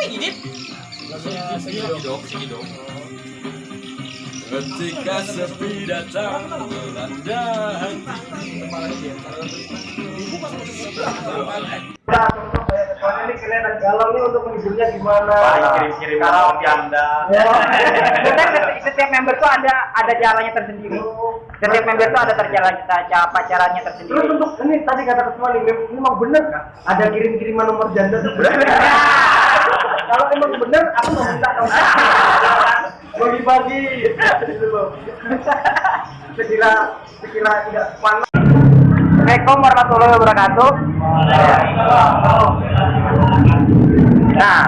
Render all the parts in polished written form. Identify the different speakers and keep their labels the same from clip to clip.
Speaker 1: apa ini? Segi dong. Ketika sepi datang melanda hati.
Speaker 2: Ini kelihatan galau nih untuk menghiburnya gimana?
Speaker 1: Kirim-kirim kalau Anda.
Speaker 2: Setiap member tuh ada jalannya tersendiri. Setiap member tuh ada caranya tersendiri. Terus untuk ini tadi kata ketua nih, memang bener kan? Ada kirim-kiriman nomor janda tuh bener. Kalau emang bener, aku mau minta dong. Bagi-bagi. Sekira tidak panas. Assalamualaikum warahmatullahi wabarakatuh. Nah,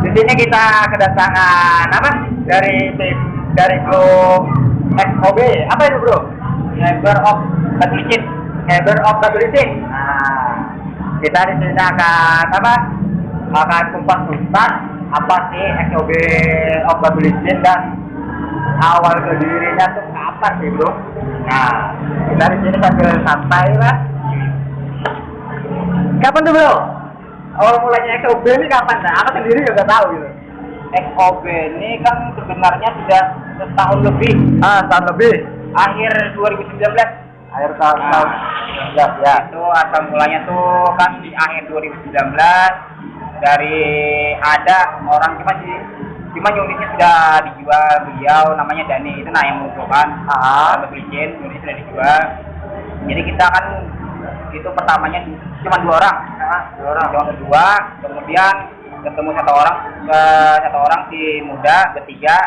Speaker 2: di sini kita kedatangan apa? Dari grup XOB. Apa itu bro? Neighbor of Katolicin. Nah, kita di sini akan apa? Akan kupas tuntas apa sih XOB of Katolicin dan awal berdirinya tuh kapan sih bro? Nah, kita di sini sambil santai lah. Kapan tuh bro? Awal mulanya XOB ini kapan? Nah, aku sendiri juga tahu gitu. XOB ini kan sebenarnya sudah setahun lebih. Setahun lebih. Akhir 2019. Akhir tahun. Ya. Itu asal mulanya tuh kan di akhir 2019 dari ada orang cuma unitnya sudah dijual beliau namanya Dani itu yang mengusulkan izin unit sudah dijual. Jadi kita kan itu pertamanya cuma dua orang, kemudian ketemu satu orang si muda bertiga.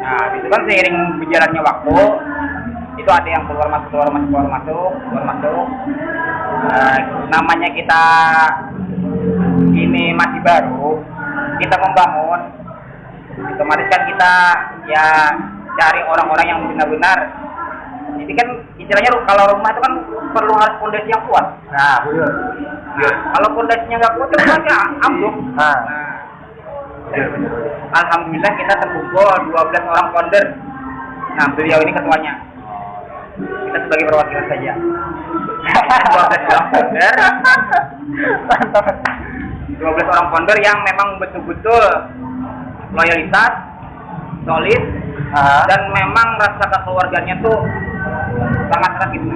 Speaker 2: Nah itu kan seiring berjalannya waktu itu ada yang keluar masuk. Namanya kita ini masih baru, kita membangun, otomatis kan kita ya cari orang-orang yang benar-benar. Jadi kan istilahnya kalau rumah itu kan perlu harus fondasi yang kuat. Nah, betul. Nah, kalau fondasinya nggak kuat, rumahnya ambruk. Nah, alhamdulillah kita terkumpul 12 orang founder. Nah, beliau ini ketuanya. Kita sebagai perwakilan saja. 12 orang founder. 12 orang founder yang memang betul-betul loyalitas, solid, dan memang rasa kekeluarganya tuh sangat gitu.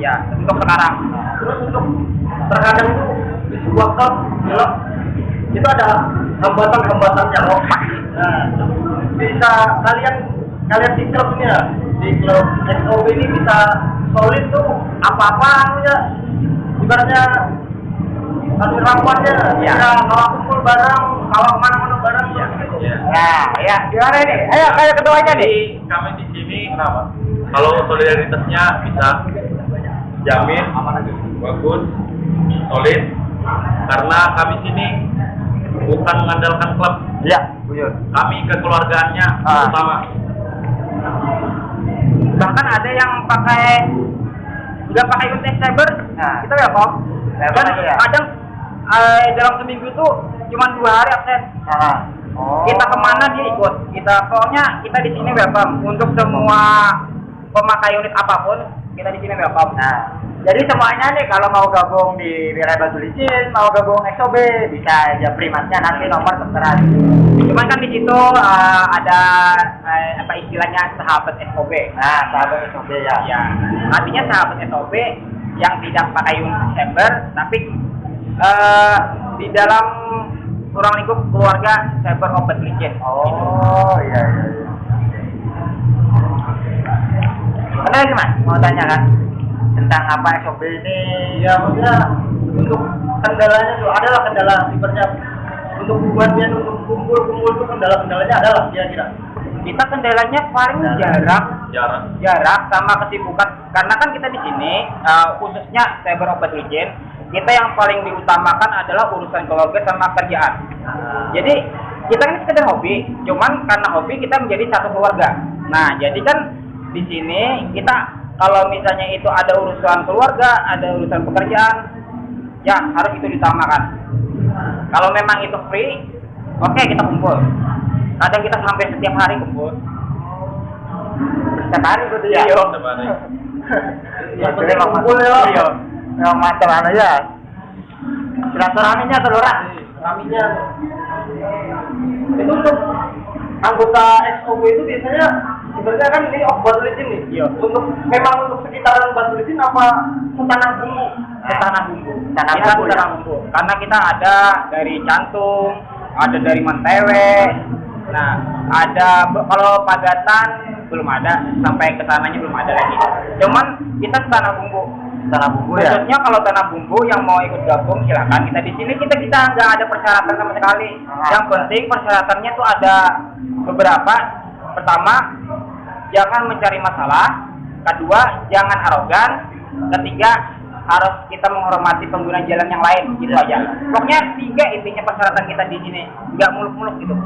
Speaker 2: Ya, untuk sekarang. Terus untuk terkadang itu di sebuah klub itu ada hambatan-hambatannya loh. Nah, bisa kalian di klub ini ya, di klub XOB ini bisa solid tuh apa-apa ya, ibaratnya ramuannya ya, kalau kumpul bareng, kalau kemana-mana bareng ya. Nah, ya gimana ini? Ayo kayak ketuanya nih.
Speaker 3: Kami di sini kenapa? Kalau solidaritasnya bisa jamin, bagus, solid, karena kami sini bukan mengandalkan klub.
Speaker 2: Iya, buyur.
Speaker 3: Kami kekeluargaannya utama.
Speaker 2: Bahkan ada yang nggak pakai unit cyber, kita ya kok. Kadang dalam seminggu itu cuma 2 hari absen. Kita kemana dia ikut. Soalnya kita di sini welcome untuk semua pemakai unit apapun. Kita di sini welcome. Nah, jadi semuanya nih kalau mau gabung di wilayah Katolicin, mau gabung XOB bisa aja primatnya nanti nomor tertera. Cuman kan di situ ada apa istilahnya sahabat XOB. Nah, sahabat XOB ya. Ya, artinya sahabat XOB yang tidak pakai unit cyber tapi di dalam ruang lingkup keluarga cyber of Katolicin. Oh iya. Ada lagi mas mau tanya kan tentang apa XOB ini? Ya maksudnya untuk kendalanya tuh adalah kendala sibernya untuk buatnya untuk kumpul tuh kendalanya adalah kira-kira. Kita kendalanya paling jarak sama kesibukan karena kan kita di sini khususnya cyber of Katolicin kita yang paling diutamakan adalah urusan keluarga sama kerjaan. Jadi kita kan sekedar hobi, cuman karena hobi kita menjadi satu keluarga. Nah, jadi kan di sini kita kalau misalnya itu ada urusan keluarga, ada urusan pekerjaan, ya harus itu diutamakan. Kalau memang itu free, oke, kita kumpul. Kadang kita sampai setiap hari kumpul. Setiap hari gitu ya. Iya. Ya, kumpul ya. Yang macam aja. Silaturahminya telurah. kaminya. Itu untuk anggota SOB itu biasanya sebenarnya kan ini Batulicin nih.
Speaker 4: Iya.
Speaker 2: Memang untuk sekitaran Batulicin apa setanah bumbu?
Speaker 4: Setanah bumbu.
Speaker 2: Tanah
Speaker 4: Kita
Speaker 2: bumbu,
Speaker 4: setanah
Speaker 2: ya?
Speaker 4: bumbu. Karena kita ada dari Cantung, ada dari Mentewe. Nah, ada kalau Pagatan belum ada, sampai ke sananya belum ada lagi. Cuman kita tanah bumbu.
Speaker 2: Tanah bumbu ya.
Speaker 4: Khususnya kalau tanah bumbu yang mau ikut gabung silakan. Kita di sini kita nggak ada persyaratan sama sekali. Yang penting persyaratannya tuh ada beberapa. Pertama, jangan mencari masalah. Kedua, jangan arogan. Ketiga, harus kita menghormati pengguna jalan yang lain, gitu aja. Pokoknya 3 intinya persyaratan kita di sini, nggak muluk-muluk gitu.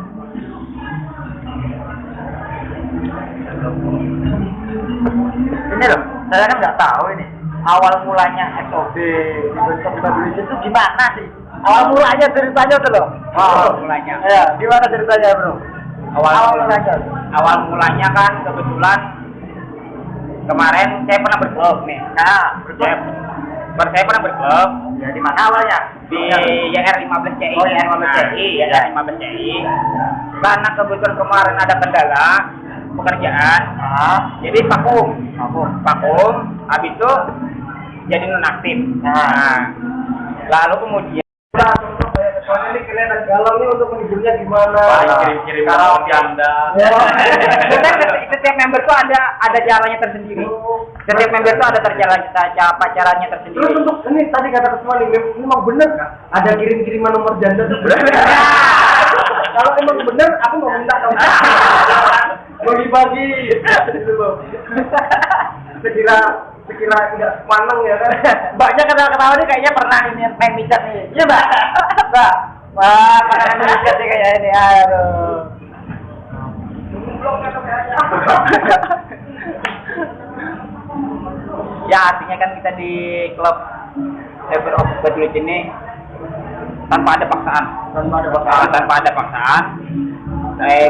Speaker 2: Ini loh, saya kan nggak tahu ini awal mulanya SOB dibentuk di Batulicin itu gimana sih? Awal mulanya ceritanya tuh loh.
Speaker 4: Awal mulanya.
Speaker 2: Ya, gimana ceritanya bro?
Speaker 4: Awal mulanya kan kebetulan kemarin saya pernah berklub nih.
Speaker 2: Nah,
Speaker 4: Saya pernah berklub
Speaker 2: ya di mana awalnya?
Speaker 4: di YR 15 CI.
Speaker 2: Oh, YR 15 CI.
Speaker 4: YR 15 CI. Karena kebetulan kemarin ada kendala pekerjaan, jadi vakum. Habis itu jadi nonaktif.
Speaker 2: Nah.
Speaker 4: Lalu kemudian
Speaker 2: Soalnya ini kelihatan galau nih untuk menghiburnya gimana?
Speaker 3: Kirim-kirim roti Anda.
Speaker 4: setiap member tuh ada jalannya tersendiri. Setiap member tuh ada caranya tersendiri.
Speaker 2: Terus untuk ini tadi kata ketua nih, memang bener kan? Ada kirim-kiriman nomor janda tuh bener. Kalau emang bener, aku mau minta kamu. Bagi-bagi. Gitu loh. Sekira nggak semaneng ya kan?
Speaker 4: Mbaknya ketawa-ketawa nih kayaknya pernah ini main micat nih. Iya mbak. Mbak. Wah, pernah main micat nih kayak ini. Aduh. Ya artinya kan kita di klub Cyber of Batulicin ini tanpa ada paksaan. Tanpa ada paksaan.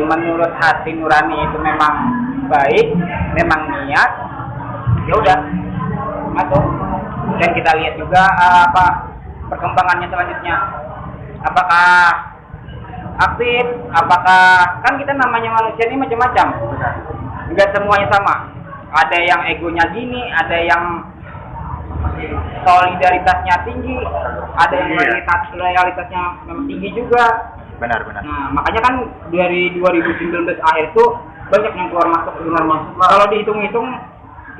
Speaker 4: Menurut hati nurani itu memang baik, memang niat. Ya udah, masuk. Dan kita lihat juga apa perkembangannya selanjutnya. Apakah aktif? Apakah kan kita namanya manusia ini macam-macam. Enggak semuanya sama. Ada yang egonya gini, ada yang solidaritasnya tinggi, ada yang loyalitasnya memang tinggi juga.
Speaker 2: Benar.
Speaker 4: Nah, makanya kan dari 2019 akhir itu banyak yang keluar masuk. Kalau dihitung-hitung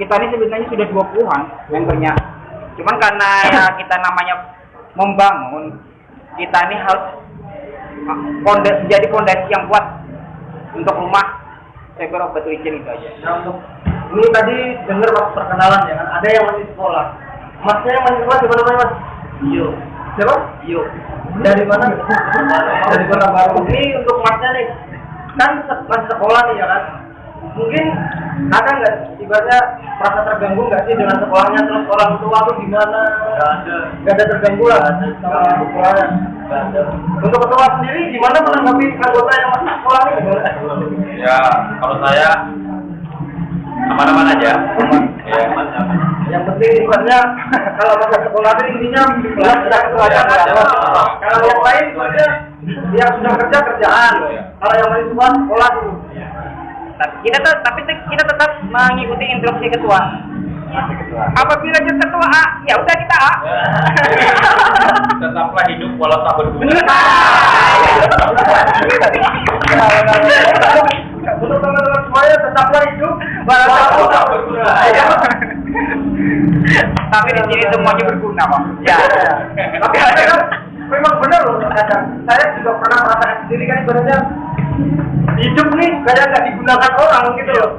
Speaker 4: kita ini sebenarnya sudah 20-an membernya. Cuman karena ya kita namanya membangun, kita ini harus jadi fondasi yang kuat untuk rumah Cyber of Batulicin itu aja.
Speaker 2: Nah, untuk ini tadi dengar waktu perkenalan ya kan, ada yang masih sekolah. Masnya yang masih sekolah di mana mas? Iyo. Siapa? Iyo. Dari mana? Dari Kota Baru. Ini untuk masnya nih, kan masih sekolah nih ya kan. Mungkin ada nggak ibaratnya merasa terganggu nggak sih dengan sekolahnya, terus orang tua tuh gimana? Nggak ada terganggu lah sama sekolahnya. Untuk ketua sendiri gimana menanggapi anggota yang masih sekolah nih?
Speaker 3: Ya, kalau saya aman-aman aja. Ya, aman.
Speaker 2: Yang penting ibaratnya kalau masa sekolah itu intinya belajar pelajaran. Kalau yang lain ibaratnya yang sudah kerja kerjaan. Kalau yang masih sekolah dulu.
Speaker 4: Tapi kita tetap mengikuti instruksi ketua. Apabila jadi ketua A, ya udah kita A.
Speaker 3: Tetaplah hidup walau tak berguna.
Speaker 2: Untuk teman-teman semuanya tetaplah hidup walau tak berguna.
Speaker 4: Tapi di sini semuanya berguna, Pak. Ya.
Speaker 2: Tapi kadang memang benar loh kadang. Saya juga pernah merasakan sendiri kan ibaratnya hidup nih kadang nggak digunakan orang gitu loh.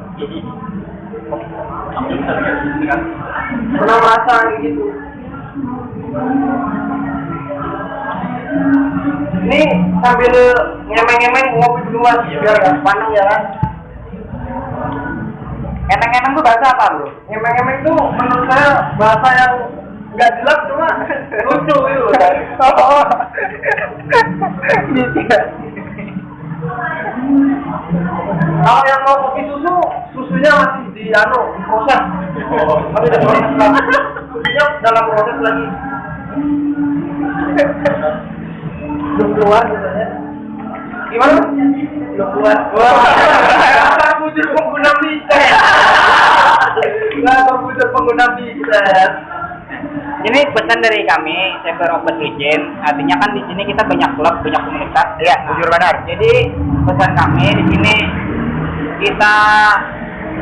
Speaker 2: Pernah merasa gitu. Ini sambil ngemeng-ngemeng ngopi dulu mas, biar nggak panas ya kan.
Speaker 4: Eneng-eneng tuh bahasa apa, Bro?
Speaker 2: Ngemeng-ngemeng itu menurut saya bahasa yang nggak jelas cuma lucu gitu.
Speaker 4: Oh. Bisa.
Speaker 2: Kalau yang mau kopi susu, susunya masih diproses. Masih diproses lagi. Susunya dalam proses lagi. keluar sebenarnya. Gimana? Belum keluar. Wah, komputer pengguna mixer. Nah, komputer pengguna mixer.
Speaker 4: Ini pesan dari kami, Cyber Open Legend. Artinya kan di sini kita banyak klub, banyak komunitas.
Speaker 2: Iya, jujur benar.
Speaker 4: Jadi pesan kami di sini kita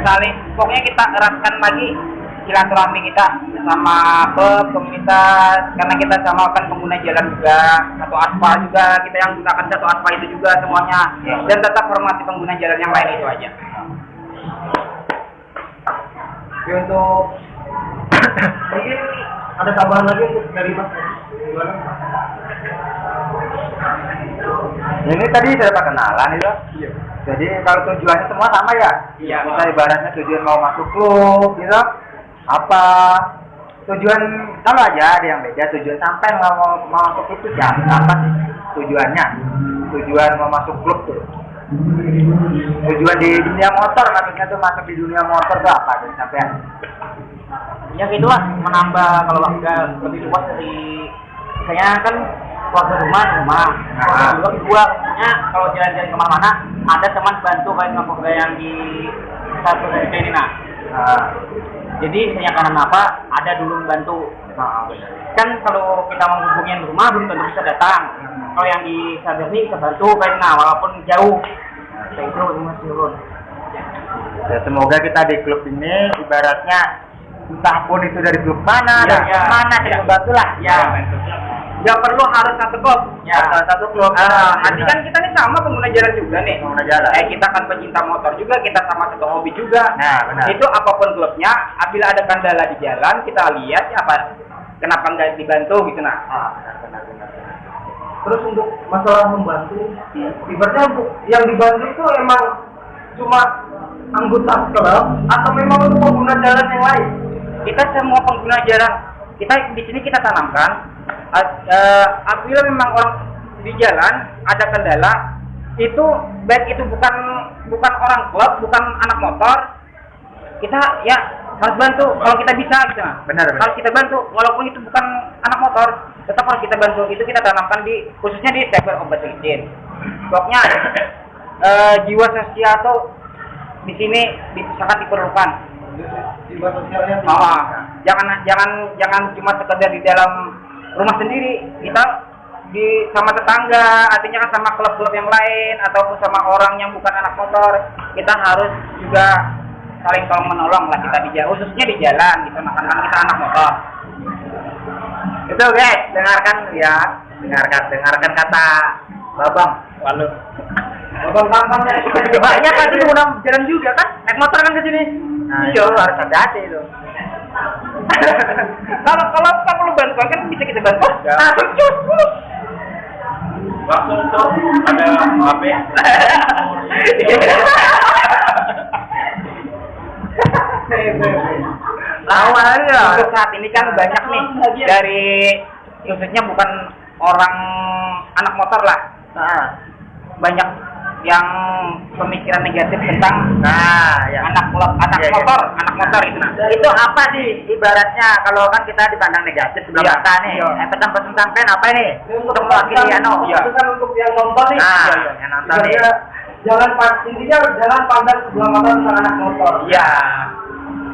Speaker 4: saling, pokoknya kita eratkan lagi silaturahmi kita sama klub, komunitas, karena kita sama kan pengguna jalan juga, satu aspal juga, kita yang gunakan satu aspal itu juga semuanya, dan tetap hormati pengguna jalan yang lain itu aja.
Speaker 2: Oke, untuk mungkin ada tambahan lagi untuk dari Mas. Gimana? Ini tadi sudah perkenalan itu. Iya. Jadi kalau tujuannya semua sama ya?
Speaker 4: Iya.
Speaker 2: Kita ibaratnya tujuan mau masuk klub, gitu. Apa tujuan kalau aja ada yang beda, tujuan sampai mau masuk klub itu siapa? Apa sih tujuannya? Tujuan mau masuk klub tuh. Tujuan di dunia motor, maksudnya tuh masuk di dunia motor tuh apa tuh sampean?
Speaker 4: Ya gitulah, menambah kalau warga lebih luas dari saya kan keluarga rumah. Juga kedua, kalau jalan-jalan kemana-mana ada teman bantu kayak yang di satu dari ini nah. Jadi saya karena apa? Ada dulu bantu. Kan kalau kita menghubungi yang di rumah belum tentu bisa datang. Kalau yang di Saber ini bisa bantu karena walaupun jauh. Itu Mas Yurun.
Speaker 2: Ya, semoga kita di klub ini ibaratnya entah pun itu dari klub mana, dari mana kita bantu lah.
Speaker 4: Ya.
Speaker 2: Nggak perlu harus satu klub.
Speaker 4: Ya.
Speaker 2: Satu klub.
Speaker 4: Nanti kan kita nih sama pengguna jalan juga nih.
Speaker 2: Pengguna jalan.
Speaker 4: Kita kan pecinta motor juga, kita sama satu hobi juga.
Speaker 2: Nah, benar.
Speaker 4: Itu apapun klubnya, apabila ada kendala di jalan, kita lihat ya apa, kenapa nggak dibantu gitu nah.
Speaker 2: Benar. Terus untuk masalah membantu, ibaratnya yang dibantu itu emang cuma anggota klub atau memang untuk pengguna jalan yang lain?
Speaker 4: Kita semua pengguna jalan, kita di sini kita tanamkan, apabila memang orang di jalan ada kendala, itu baik itu bukan orang klub, bukan anak motor, kita ya harus bantu kalau kita bisa gitu.
Speaker 2: Benar.
Speaker 4: Harus kita bantu walaupun itu bukan anak motor, tetap harus kita bantu. Itu kita tanamkan di khususnya di Cyber Open Legend. Pokoknya jiwa sosial tuh di sini sangat diperlukan.
Speaker 2: Jiwa sosialnya.
Speaker 4: Jangan cuma sekedar di dalam rumah sendiri, kita di sama tetangga, artinya kan sama klub-klub yang lain ataupun sama orang yang bukan anak motor, kita harus juga saling tolong menolong lah kita di jalan, khususnya di jalan gitu, karena kita anak motor.
Speaker 2: Itu guys, dengarkan dengarkan kata Babang.
Speaker 4: Lalu
Speaker 2: Babang kampangnya banyak kan itu udah jalan juga kan, naik motor kan ke sini. Iya, harus hati-hati itu.
Speaker 4: kalau perlu bantuan kan bisa kita bantu.
Speaker 2: Cukup.
Speaker 3: Langsung tuh ada HP.
Speaker 2: Awalnya
Speaker 4: untuk saat ini kan banyak nih dari khususnya bukan orang anak motor lah. Banyak yang pemikiran negatif tentang anak motor itu nah.
Speaker 2: Itu apa sih ibaratnya kalau kan kita dipandang negatif sebelah mata nih. Pesan-pesan sampean apa nih? Untuk mewakili
Speaker 1: Pesan untuk yang nonton nih.
Speaker 2: Yang nonton nih.
Speaker 1: Intinya jangan pandang sebelah mata tentang anak motor.
Speaker 2: Iya.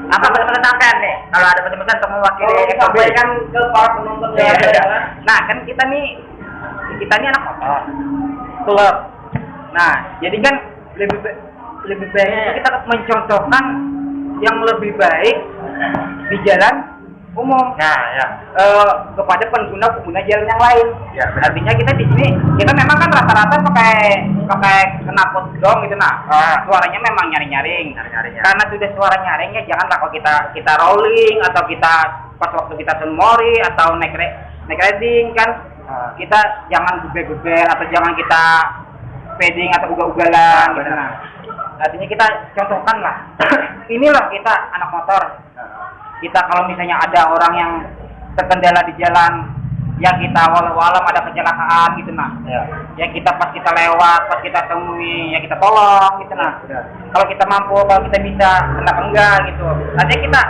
Speaker 2: Apa pesan-pesan sampean nih? Kalau ada pesan-pesan untuk mewakili
Speaker 1: sampaikan ke para penonton yang ada ya kan.
Speaker 4: Nah, kan kita nih anak motor. Klub. Nah, jadi kan lebih baik kita mencontohkan yang lebih baik di jalan umum. Kepada pengguna jalan yang lain.
Speaker 2: Ya,
Speaker 4: artinya kita di sini kita memang kan rata-rata pakai knalpot dong gitu nah. Suaranya memang nyaring-nyaring. Karena sudah suara nyaring ya janganlah kalau kita rolling atau kita pas waktu kita sunmori atau naik riding kan kita jangan geber-geber atau jangan kita speeding atau ugal-ugalan gitu nah. Artinya kita contohkan lah. Inilah kita anak motor. Kita kalau misalnya ada orang yang terkendala di jalan, ya kita walau ada kecelakaan gitu nah. Ya kita pas kita lewat, pas kita temui, ya kita tolong gitu nah. Kalau kita mampu, kalau kita bisa, kenapa enggak gitu. Artinya kita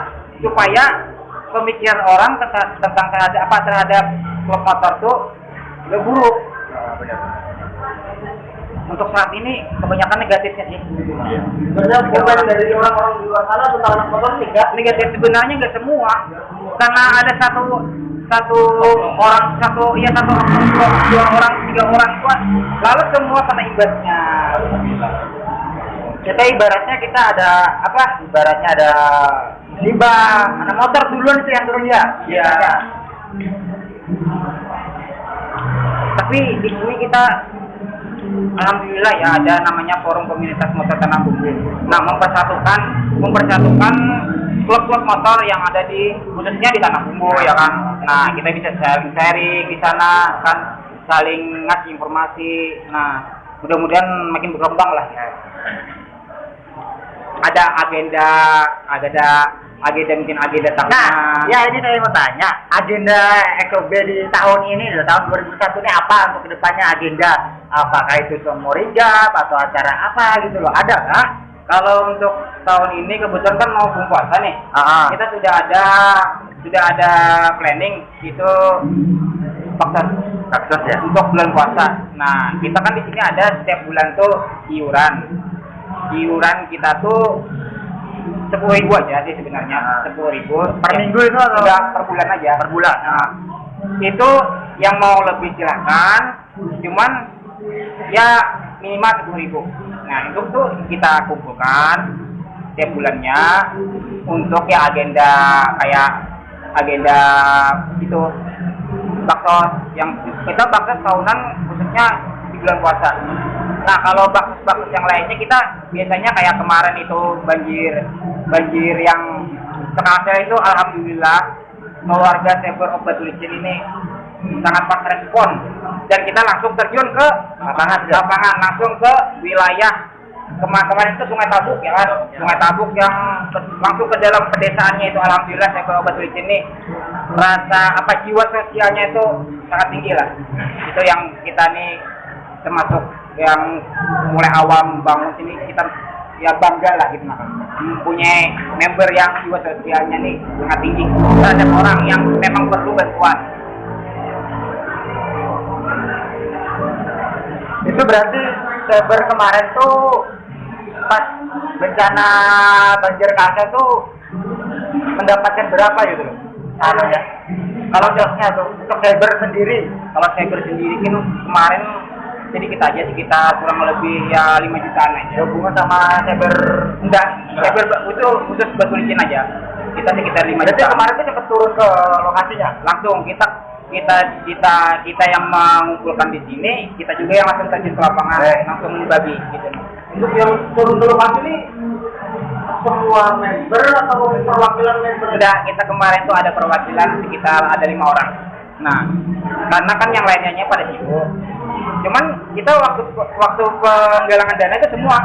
Speaker 4: supaya pemikiran orang tentang terhadap klub motor tuh gak buruk.
Speaker 2: benar. Untuk saat ini kebanyakan negatifnya sih.
Speaker 1: Sebenarnya bukan dari orang-orang di luar sana tentang anak motor
Speaker 2: Negatif sebenarnya nggak semua, karena ada satu orang, dua orang, tiga orang itu, lalu semua kena imbasnya. Kita ibaratnya kita ada apa? Ibaratnya ada musibah, anak motor duluan itu yang turun ya. Iya. Tapi di sini kita alhamdulillah ya ada namanya forum komunitas motor Tanah Bumbu. Nah, mempersatukan klub-klub motor yang ada di khususnya di Tanah Bumbu ya kan. Nah, kita bisa sharing di sana kan, saling ngasih informasi. Nah, mudah-mudahan makin berkembang lah ya. Ada agenda mungkin agenda tahunan.
Speaker 4: Nah, ya ini saya mau tanya, agenda EKB di tahun ini, tahun 2001 ini apa untuk kedepannya agenda? Apakah itu semua rijab atau acara apa gitu loh? Ada nggak?
Speaker 2: Kalau untuk tahun ini kebetulan kan mau bulan puasa nih. Kita sudah ada planning itu baksos ya untuk bulan puasa. Nah, kita kan di sini ada setiap bulan tuh iuran kita tuh 10.000 aja sih sebenarnya. 10.000
Speaker 4: Per minggu itu atau
Speaker 2: enggak, per bulan aja.
Speaker 4: Per bulan.
Speaker 2: Nah, itu yang mau lebih silakan, cuman ya minimal 10.000. Nah, itu tuh kita kumpulkan setiap bulannya untuk ya agenda itu baksos yang kita baksos tahunan khususnya di bulan puasa. Nah, kalau baksos yang lainnya kita biasanya kayak kemarin itu banjir yang terasa itu alhamdulillah keluarga Saber of Batulicin ini sangat pas respon dan kita langsung terjun ke lapangan langsung ke wilayah kemarin itu Sungai Tabuk ya kan, Sungai Tabuk yang langsung ke dalam pedesaannya itu alhamdulillah Saber of Batulicin ini rasa jiwa sosialnya itu sangat tinggi lah. Itu yang kita nih termasuk yang mulai awam bangun sini kita ya bangga lah gitu mempunyai member yang jiwa sosialnya nih sangat tinggi terhadap orang yang memang perlu bantuan.
Speaker 4: Itu berarti Saber kemarin tuh pas bencana banjir Kasa tuh mendapatkan berapa gitu loh? Ya. Kalau josnya tuh untuk Saber sendiri,
Speaker 2: Kalau Saber sendiri itu kemarin jadi kita aja sekitar kurang lebih ya 5 jutaan aja.
Speaker 4: hubungan sama Saber
Speaker 2: Enggak, Saber itu khusus Batulicin aja. Kita sekitar 5
Speaker 4: berarti
Speaker 2: juta.
Speaker 4: kemarin tuh sempat turun ke lokasinya.
Speaker 2: Langsung kita yang mengumpulkan di sini, kita juga yang langsung terjun ke lapangan, langsung membagi gitu.
Speaker 1: Untuk yang turun ke lokasi ini semua member atau perwakilan member?
Speaker 2: Sudah kita kemarin tuh ada perwakilan sekitar ada 5 orang. Nah, karena kan yang lainnya pada sibuk. Cuman kita waktu penggalangan dana itu semua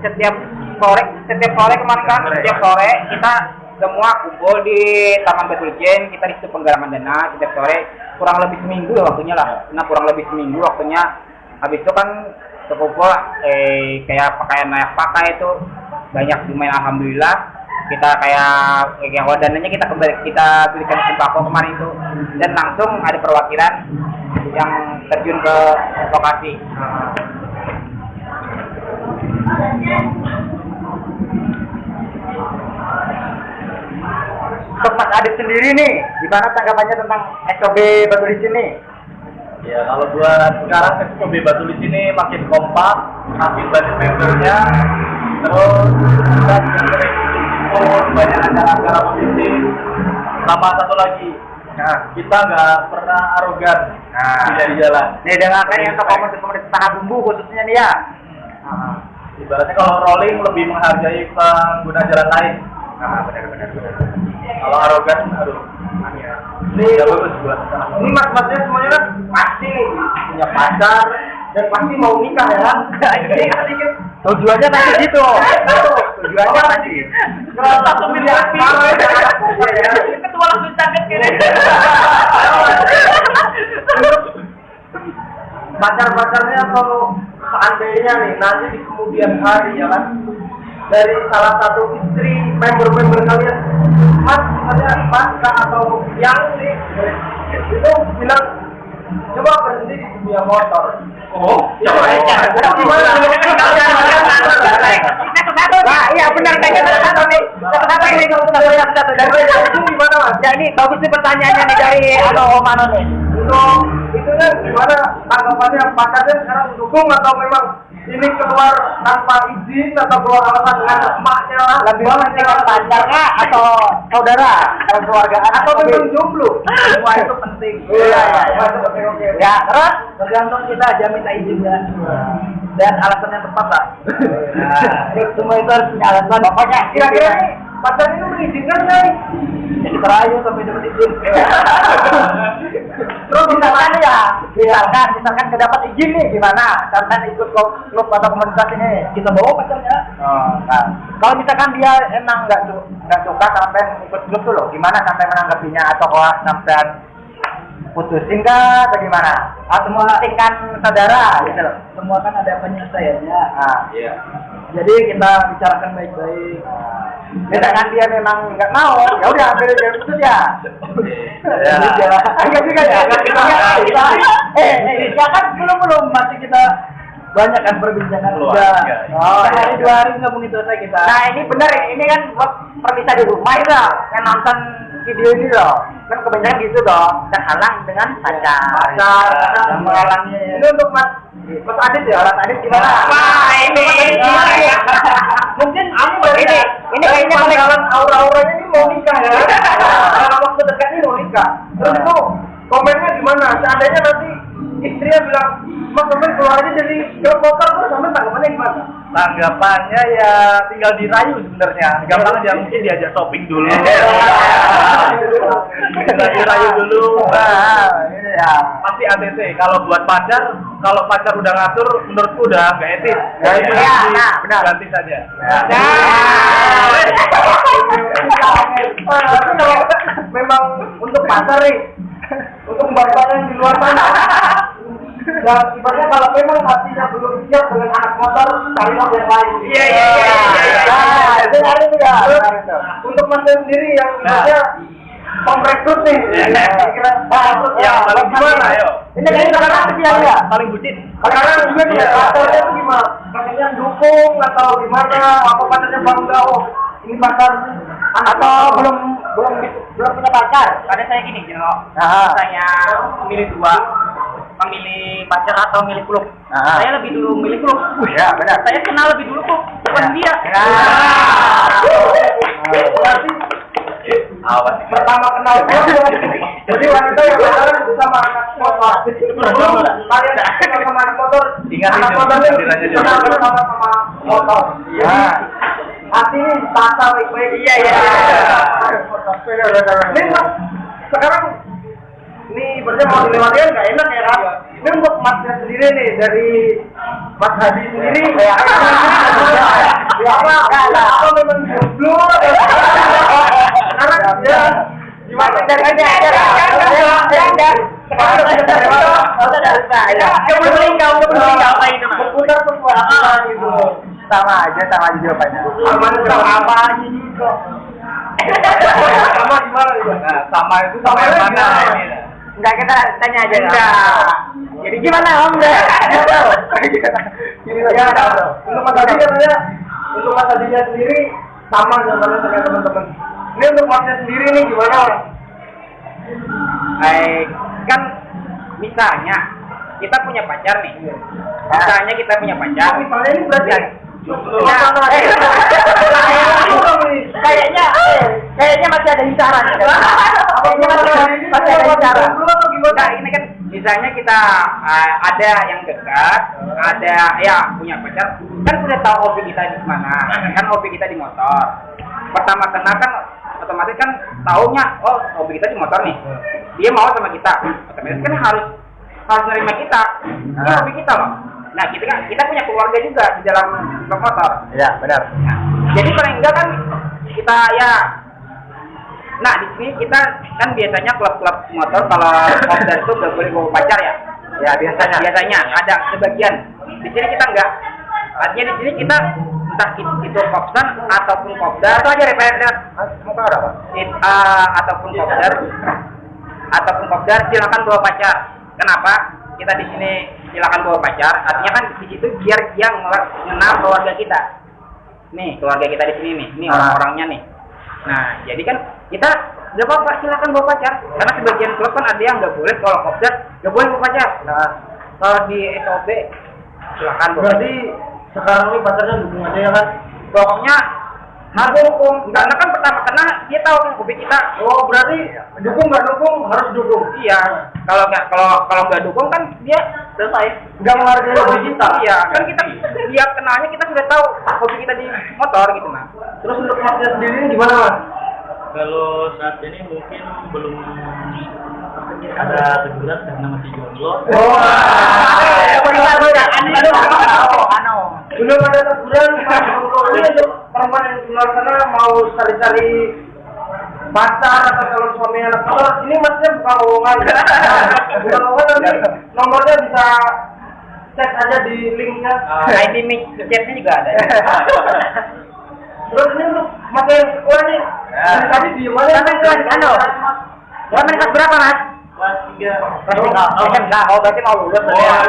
Speaker 2: setiap sore kemarin kan setiap sore kita semua kumpul di Taman Batulicin, kita di situ penggalangan dana setiap sore kurang lebih seminggu waktunya lah. Nah, kurang lebih seminggu waktunya. Habis itu kan sekumpul kayak pakaian layak pakai itu banyak lumayan alhamdulillah. Kita kayak dananya kita belikan sembako kemarin itu dan langsung ada perwakilan yang terjun ke lokasi.
Speaker 4: Untuk Mas Adit sendiri nih, gimana tanggapannya tentang SOB Batulicin nih?
Speaker 3: Ya, kalau buat sekarang SOB Batulicin ini makin kompak, makin banyak membernya, terus kita sering banyak acara-acara positif. Sama satu lagi, kita nggak pernah arogan di jalan.
Speaker 4: Nih dengarkan yang untuk komunitas Tanah Bumbu khususnya nih ya.
Speaker 3: Ibaratnya kalau rolling lebih menghargai pengguna jalan lain.
Speaker 4: Benar.
Speaker 3: Kalau arogan, aduh. Ini bagus buat
Speaker 1: Ini mas-masnya semuanya kan pasti nih punya pacar dan pasti mau nikah ya kan?
Speaker 4: Tujuannya tadi gitu. Tujuannya tadi.
Speaker 1: Kalau satu miliar
Speaker 2: Ketua langsung sakit gini.
Speaker 1: pacar-pacarnya kalau seandainya nih nanti di kemudian hari ya kan dari salah satu istri member kalian mas misalnya mas kak atau yang nih itu bilang coba berhenti di dunia motor.
Speaker 3: Oh,
Speaker 1: Coba aja. Gimana?
Speaker 2: Nah, iya benar kayak satu nih. Satu.
Speaker 1: Itu gimana mas?
Speaker 2: Ya ini bagus nih pertanyaannya nih dari Om Ano nih.
Speaker 1: Untuk itu kan gimana tanggapannya, pacarnya sekarang mendukung atau memang ini keluar tanpa izin atau keluar alasan dengan emaknya lah?
Speaker 2: Lebih mementingkan pacar kah atau saudara dalam keluarga
Speaker 1: Atau memang jomblo?
Speaker 2: semua itu penting.
Speaker 1: Iya, itu penting, oke.
Speaker 2: Ya, terus tergantung kita aja minta izin ya. Dan alasan yang tepat lah. Nah, semua itu harus punya alasan. Pokoknya
Speaker 1: Kira-kira nih pacar ini mengizinkan nggak nih?
Speaker 2: ya kita rayu sampai dapat izin.
Speaker 1: Terus
Speaker 2: misalkan kedapat izin nih gimana? Misalkan ikut klub atau komunitas ini kita bawa pacarnya. Nah, kalau misalkan dia emang nggak suka sampai ikut klub tuh loh, gimana sampai menanggapinya atau kalau sampai putusin kah atau gimana? Atau mementingkan saudara gitu loh. Semua kan ada penyelesaiannya. Nah,
Speaker 3: iya.
Speaker 2: jadi kita bicarakan baik-baik. Misalkan dia memang nggak mau, ya udah ambil dia putus ya.
Speaker 3: Ya.
Speaker 2: Enggak juga ya. Ya kan belum masih kita banyak kan perbincangan udah. Oh, hari 2 hari ngomong itu aja kita. Nah ini benar, ini kan buat permisah di rumah itu loh, yang nonton video ini loh. Kan kebanyakan gitu dong, terhalang dengan pacar. Yang menghalangi.
Speaker 1: ini untuk Mas Adit ya?
Speaker 2: Mas Adit gimana?
Speaker 4: Wah, ini.
Speaker 1: Mungkin
Speaker 2: Ini kayaknya
Speaker 1: dalam aura-auranya ini mau nikah ya. Dalam waktu dekat ini mau nikah. Terus itu komennya gimana? Seandainya nanti istrinya bilang, Mas sampai keluar aja dari klub motor, terus sampai tanggapannya gimana?
Speaker 3: Tanggapannya ya tinggal dirayu sebenarnya. Gampang aja, mungkin diajak shopping dulu. Tinggal dirayu dulu.
Speaker 2: Ini ya.
Speaker 3: Pasti ATT. Kalau buat pacar, kalau pacar udah ngatur, menurutku udah nggak etis.
Speaker 2: Benar.
Speaker 3: Ganti saja.
Speaker 1: Tapi kalau memang untuk pacar nih, untuk mbak-mbak yang di luar sana, dan ibaratnya kalau memang hatinya belum siap dengan anak motor, cari motor yang lain.
Speaker 3: Iya.
Speaker 2: Itu hari itu ya.
Speaker 1: Untuk Mas sendiri yang ibaratnya pengrekrut nih, kira-kira
Speaker 3: Yang paling gimana, ayo?
Speaker 2: Ini kayaknya sekarang kesian ya.
Speaker 3: Paling bucin.
Speaker 1: sekarang juga dia pacarnya itu gimana? Pacarnya dukung atau gimana? Apa pacarnya bangga? Oh, ini pacar
Speaker 2: Atau belum punya pacar.
Speaker 4: Pada saya gini, loh.
Speaker 2: Nah.
Speaker 4: Saya memilih dua, memilih pacar atau memilih klub.
Speaker 2: Nah.
Speaker 4: Saya lebih dulu memilih klub.
Speaker 2: Ya benar.
Speaker 4: Saya kenal lebih dulu klub, bukan dia.
Speaker 1: berarti
Speaker 3: Awas.
Speaker 1: pertama kenal dia, jadi wanita yang pacaran sama anak motor. Kalian kenal sama anak motor,
Speaker 3: Ingat
Speaker 1: anak
Speaker 3: itu,
Speaker 1: motor ini
Speaker 3: ingat itu.
Speaker 1: kenal sama motor. Jadi hati ini tata baik-baik.
Speaker 4: Iya.
Speaker 1: Ini Mas, sekarang ini berarti mau dilewati nggak enak ya kan? Ini untuk Masnya sendiri nih, dari Mas Hadi sendiri. Apa memang jomblo? Karena ya gimana?
Speaker 2: Dari ini aja.
Speaker 1: Berputar perpuasan gitu.
Speaker 2: Sama aja jawabannya.
Speaker 1: Sama apa gitu? Sama gimana gitu?
Speaker 3: Nah, sama itu sama yang mana ini?
Speaker 2: Enggak, kita tanya aja. Jadi gimana Om?
Speaker 1: Ya, untuk Mas Hadi katanya, untuk Mas Hadinya sendiri sama jawabannya dengan teman-teman. Ini untuk Masnya sendiri nih gimana?
Speaker 4: Kan misalnya kita punya pacar nih. Misalnya kita punya pacar.
Speaker 1: Misalnya ini berarti
Speaker 2: Kayaknya masih ada bicara. Kayaknya masih ada bicara.
Speaker 4: Nah, ini kan misalnya kita ada yang dekat, ada ya punya pacar, kan sudah tahu hobi kita di mana, kan hobi kita di motor. Pertama kenal kan otomatis kan taunya, oh hobi kita di motor nih, dia mau sama kita, otomatis kan harus nerima kita, ini hobi kita loh. Nah kita punya keluarga juga di dalam klub motor.
Speaker 2: Iya benar.
Speaker 4: Nah, jadi paling enggak kan kita ya. Nah di sini kita kan biasanya klub-klub motor kalau kopdar itu nggak boleh bawa pacar ya.
Speaker 2: Ya biasanya
Speaker 4: Ada sebagian. Di sini kita enggak. Artinya di sini kita entah itu kopsan ataupun kopdar atau aja repair
Speaker 2: Muka ada apa?
Speaker 4: ataupun kopdar silakan bawa pacar. kenapa kita di sini silakan bawa pacar? Artinya kan di situ biar dia mengenal keluarga kita. Nih keluarga kita di sini nih, ini orang-orangnya nih. Nah jadi kan kita nggak apa-apa silakan bawa pacar. Karena sebagian klub kan ada yang nggak boleh kalau kopdar nggak boleh bawa pacar. Nah kalau di SOB silakan bawa.
Speaker 1: Berarti sekarang ini pacarnya dukung aja ya kan?
Speaker 4: Pokoknya harus dukung, karena kan pertama karena dia tahu kan hobi kita.
Speaker 1: Oh berarti dukung nggak dukung harus dukung.
Speaker 4: Iya, kalau nggak dukung kan dia selesai.
Speaker 1: Nggak menghargai hobi kita.
Speaker 4: Iya, kan kita dia kenalnya kita sudah tahu hobi kita di motor gitu mas.
Speaker 1: Terus untuk masnya sendiri ini gimana mas?
Speaker 3: Kalau saat ini mungkin belum ada teguran karena masih jomblo.
Speaker 1: Belum ada teguran mas. Ini untuk perempuan yang di luar sana mau cari-cari pacar atau calon suami anak motor, ini masnya bukan lowongan. Bukan lowongan tapi nomornya bisa cek aja di linknya.
Speaker 4: ID mic chatnya juga ada.
Speaker 1: Terus ini untuk mas yang sekolah nih, dari tadi di mana?
Speaker 4: Wah, kelas berapa mas?
Speaker 3: Kelas 3.
Speaker 4: SMK. Oh berarti mau lulus.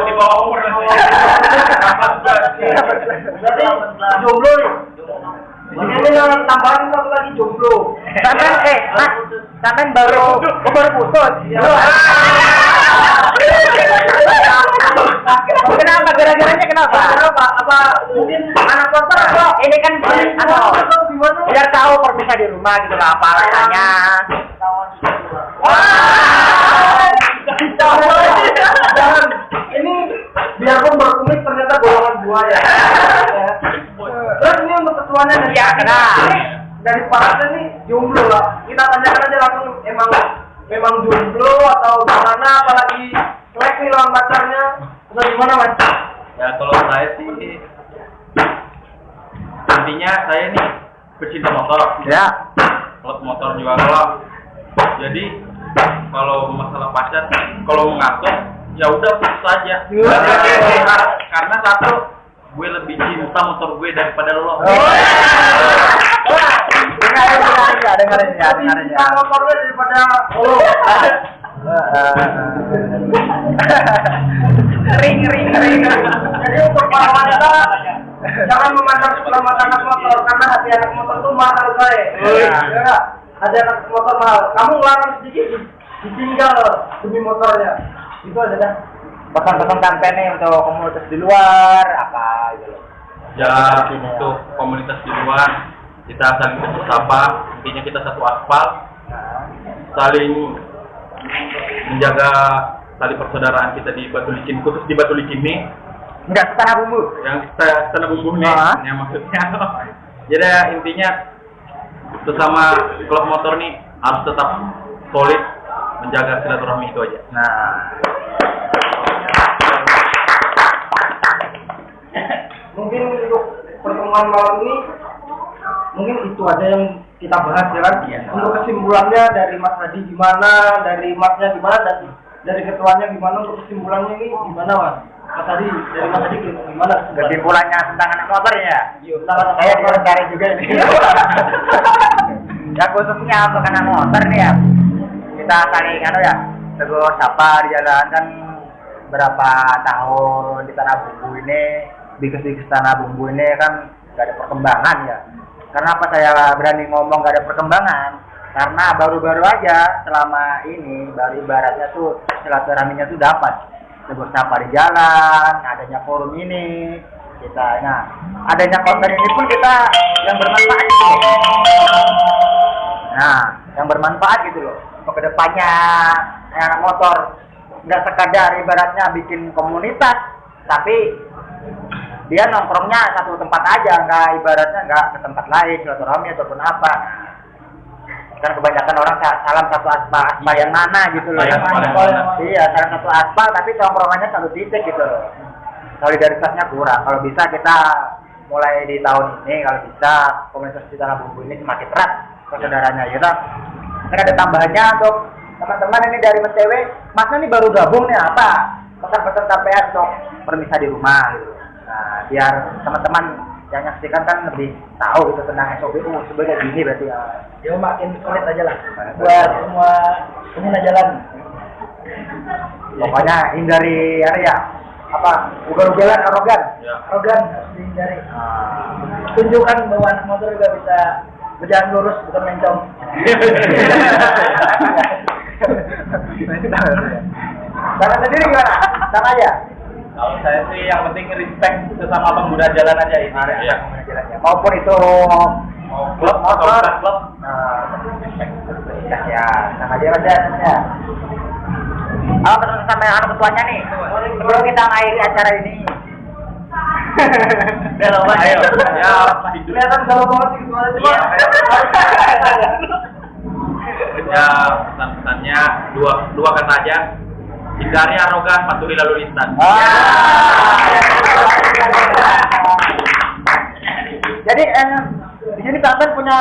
Speaker 3: Di bawah umur
Speaker 1: Berarti jomblo nih. Ini yang tambahan satu lagi jomblo.
Speaker 4: Mas, sampai baru putus. Kenapa? Gara-garanya kenapa?
Speaker 1: Apa mungkin anak motor apa?
Speaker 4: Ini kan biar tahu perpisah di rumah gitu lah apa alasannya.
Speaker 1: Jangan. Ini biarpun berkumis ternyata golongan buaya. Terus ini untuk ketuanya nih.
Speaker 4: Iya, kenal.
Speaker 1: Dari parasnya nih jomblo lah. Kita tanyakan aja langsung memang jomblo atau gimana, apalagi selek nih lawan pacarnya atau gimana mas?
Speaker 3: Ya kalau saya sih intinya saya nih pecinta motor.
Speaker 4: Ya.
Speaker 3: Klub motor juga kalau jadi kalau masalah pacar kalau mau ngatur ya udah putus aja. Karena satu gue lebih cinta motor gue daripada lo.
Speaker 4: Dengarin ya.
Speaker 1: Cinta motornya daripada lo.
Speaker 4: Ring.
Speaker 1: Jadi untuk para wanita jangan memandang sebelah mata anak motor karena hati anak motor itu mahal guys. Ya, ada anak motor mahal. Kamu ngelarang sedikit ditinggal demi motornya. Itu aja dah.
Speaker 4: Pesan-pesan campaign nih untuk komunitas di luar apa gitu loh.
Speaker 3: Ya untuk komunitas di luar kita saling bersama, intinya kita satu aspal, saling menjaga tali persaudaraan kita di Batu Licin, khusus di Batu Licin nih.
Speaker 4: Enggak setanah bumbu.
Speaker 3: Yang tanah bumbu nih, yang maksudnya. Jadi intinya sesama klub motor nih harus tetap solid menjaga silaturahmi itu aja.
Speaker 4: Nah,
Speaker 1: Mungkin untuk pertemuan malam ini mungkin itu aja yang kita bahas ya kan. Untuk kesimpulannya dari Mas Hadi gimana, dari Masnya gimana, dan dari ketuanya gimana, untuk kesimpulannya ini gimana Mas? Mas Hadi, dari Mas Hadi gimana?
Speaker 4: kesimpulannya tentang anak motor ya.
Speaker 1: Tentang
Speaker 4: Saya mau cari juga ini. Ya khususnya untuk anak motor nih ya. Kita saling ya, tegur sapa di jalan kan berapa tahun di tanah bumbu ini, bikes tanah bumbu ini kan gak ada perkembangan ya. Kenapa saya berani ngomong gak ada perkembangan? Karena baru-baru aja selama ini, baru ibaratnya tuh silaturahminya tuh dapat tegur sapa di jalan, adanya forum ini, kita, nah adanya konten ini pun kita yang bermanfaat gitu loh. Nah, yang bermanfaat gitu loh. Ke depannya anak motor nggak sekadar ibaratnya bikin komunitas, tapi dia nongkrongnya satu tempat aja, nggak ibaratnya nggak ke tempat lain silaturahmi ataupun apa. Kan kebanyakan orang salam satu aspal yang mana gitu loh. Iya, salam satu aspal tapi nongkrongannya satu titik gitu loh. Solidaritasnya kurang. Kalau bisa kita mulai di tahun ini, kalau bisa komunitas di Tanah Bumbu ini semakin erat persaudaranya gitu. Kan ada tambahannya untuk teman-teman ini dari MTW, Masnya ini baru gabung nih apa? Pesan-pesan sampean untuk permisah di rumah gitu. Nah, biar teman-teman yang nyaksikan kan lebih tahu gitu tentang SOB itu sebenarnya gini berarti ya.
Speaker 1: Ya makin sulit aja lah buat semua pengguna jalan.
Speaker 2: Pokoknya hindari apa ugal-ugalan, arogan.
Speaker 3: Ya.
Speaker 2: Arogan harus dihindari. Tunjukkan bahwa anak motor juga bisa berjalan lurus, bukan mencong. Cara sendiri gimana? Sama aja.
Speaker 3: Kalau saya sih yang penting respect sesama pengguna jalan aja ini. Iya.
Speaker 2: Maupun itu
Speaker 3: Mau klub atau bukan klub.
Speaker 2: ya sama aja aja. Terus sampai anak ketuanya nih. Sebelum kita mengakhiri acara ini.
Speaker 3: Ayo. Ya,
Speaker 1: Kelihatan galau banget gitu aja.
Speaker 3: Ya, pesan-pesannya dua kata aja. Hindari arogan, patuhi lalu lintas.
Speaker 2: Jadi di sini Santan punya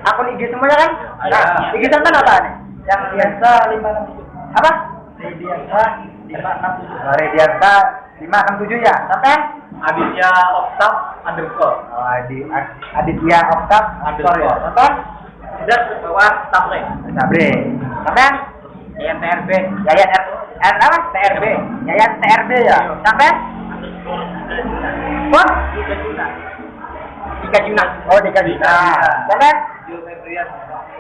Speaker 2: akun IG semuanya kan?
Speaker 3: Ada.
Speaker 2: IG Santan apa nih? Yang biasa 567. Apa? Rediansa 567. Rediansa 567 ya. Sampai
Speaker 3: Aditya Oktav _
Speaker 2: Aditya Oktav
Speaker 3: Underscore.
Speaker 2: Sampai
Speaker 3: Tidak bawah Sabre.
Speaker 2: Sabre. Sampai
Speaker 4: Yayan TRB.
Speaker 2: Yayan apa? TRB. Yayan TRB ya. Sampai Pon?
Speaker 4: Dika Juna.
Speaker 2: Oh, Dika Juna. Sampai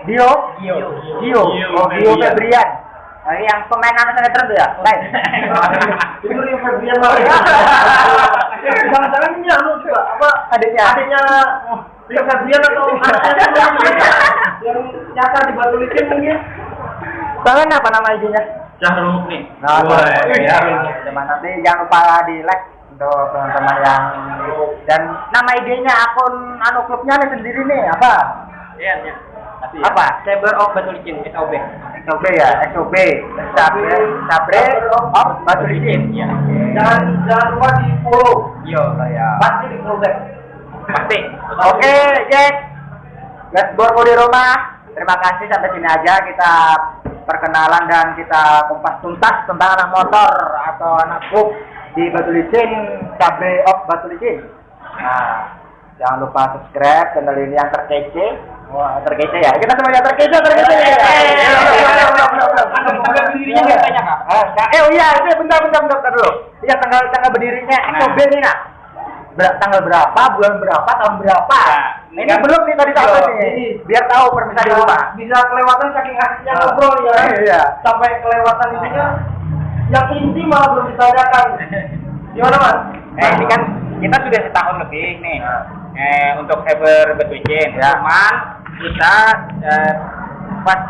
Speaker 2: Dio. Oh, Dio Febrian. Nah, yang pemain anak sinetron tuh ya? Lain.
Speaker 1: Itu Rio Febrian malah. Jangan-jangan ini juga apa adiknya Rio Febrian atau anaknya yang nyakar di Batu Licin mungkin.
Speaker 2: Kalian apa nama IG-nya?
Speaker 3: Syahrul Mukni.
Speaker 2: Nah,
Speaker 3: ya.
Speaker 2: nanti jangan lupa di like untuk teman-teman yang dan nama IG-nya akun klubnya nih sendiri nih apa?
Speaker 4: Iya.
Speaker 2: Apa?
Speaker 4: Saber of Batu Licin, SOB.
Speaker 2: SOB ya, SOB. Sabre of Batu Licin.
Speaker 4: Iya.
Speaker 1: Jangan lupa di follow.
Speaker 4: Yo,
Speaker 2: Ya.
Speaker 1: Pasti di follow back.
Speaker 4: pasti.
Speaker 2: Oke, Jack. Let's go di rumah. Terima kasih sampai sini aja kita perkenalan dan kita kumpas tuntas tentang anak motor atau anak klub di Batu Licin, Sabre of Batu Licin. Nah, jangan lupa subscribe channel ini yang terkece. Wah, terkece ya. Kita semuanya terkece.
Speaker 4: Berdirinya nggak banyak, Kak?
Speaker 2: Oh iya, itu bentar dulu. Iya, tanggal berdirinya SOB nih, nak. Tanggal berapa, bulan berapa, tahun berapa?
Speaker 4: Nah,
Speaker 2: Ini belum nih tadi tahu nih. Biar tahu permisal di rumah.
Speaker 1: Bisa kelewatan saking asiknya ngobrol ya.
Speaker 2: Iya.
Speaker 1: Sampai kelewatan ininya yang inti malah belum ditanyakan. Gimana Mas?
Speaker 4: Ini kan kita sudah setahun lebih nih untuk Saber Batu Licin.
Speaker 2: Ya.
Speaker 4: Cuman kita pas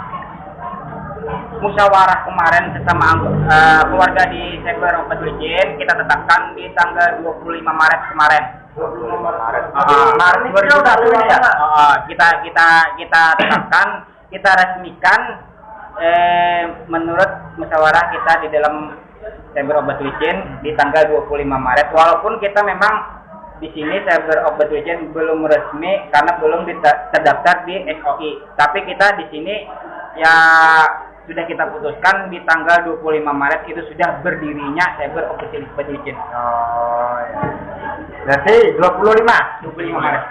Speaker 4: musyawarah kemarin sesama keluarga di Saber of Batu Licin kita tetapkan di tanggal 25 Maret kemarin.
Speaker 1: 25 Maret.
Speaker 2: Maret 2021 ini ya.
Speaker 4: Kita tetapkan, kita resmikan menurut musyawarah kita di dalam Saber of Batu Licin di tanggal 25 Maret. Walaupun kita memang di sini Saber of Batu Licin belum resmi karena belum terdaftar di SOI. Tapi kita di sini ya sudah kita putuskan di tanggal 25 Maret itu sudah berdirinya Saber of Batu Licin.
Speaker 2: Oh ya. Berarti 25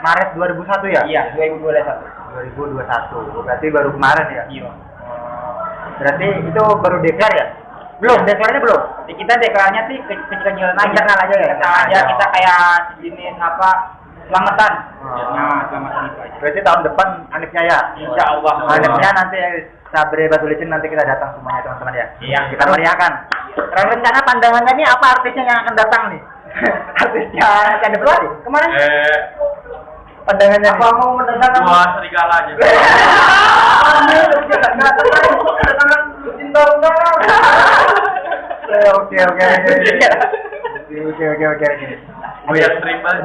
Speaker 2: Maret 2001 ya?
Speaker 4: Iya,
Speaker 2: 2021.
Speaker 4: 2021.
Speaker 2: Berarti baru kemarin ya?
Speaker 4: Iya.
Speaker 2: Berarti itu baru deklar ya? Belum, deklarnya belum.
Speaker 4: Kita deklarnya sih kecil-kecilan aja.
Speaker 2: Internal aja ya?
Speaker 4: Internal aja, kita kayak sejenis apa? Selamatan.
Speaker 2: Oh.
Speaker 4: Nah, selamatan itu aja.
Speaker 2: Berarti tahun depan Anifnya ya?
Speaker 4: Insya Allah.
Speaker 2: Anifnya nanti Sabre Batu Licin nanti kita datang semuanya teman-teman ya?
Speaker 4: Iya.
Speaker 2: Kita meriahkan. Rencana pandangannya nih apa artisnya yang akan datang nih? Artisnya yang depan tadi? Kemarin? Pandangannya
Speaker 1: Apa mau mendatangkan
Speaker 3: Dua serigala aja.
Speaker 2: Oke.
Speaker 3: Buaya triple.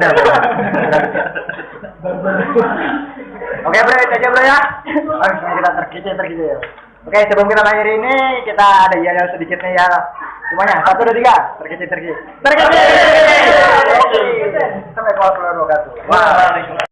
Speaker 2: Oke bro, itu aja bro ya. Kita terkece ya. Oke, sebelum kita akhiri ini kita ada yel sedikit nih ya. Semuanya 1, 2, 3. Terkece. Oke. Sampai keluar. Wah.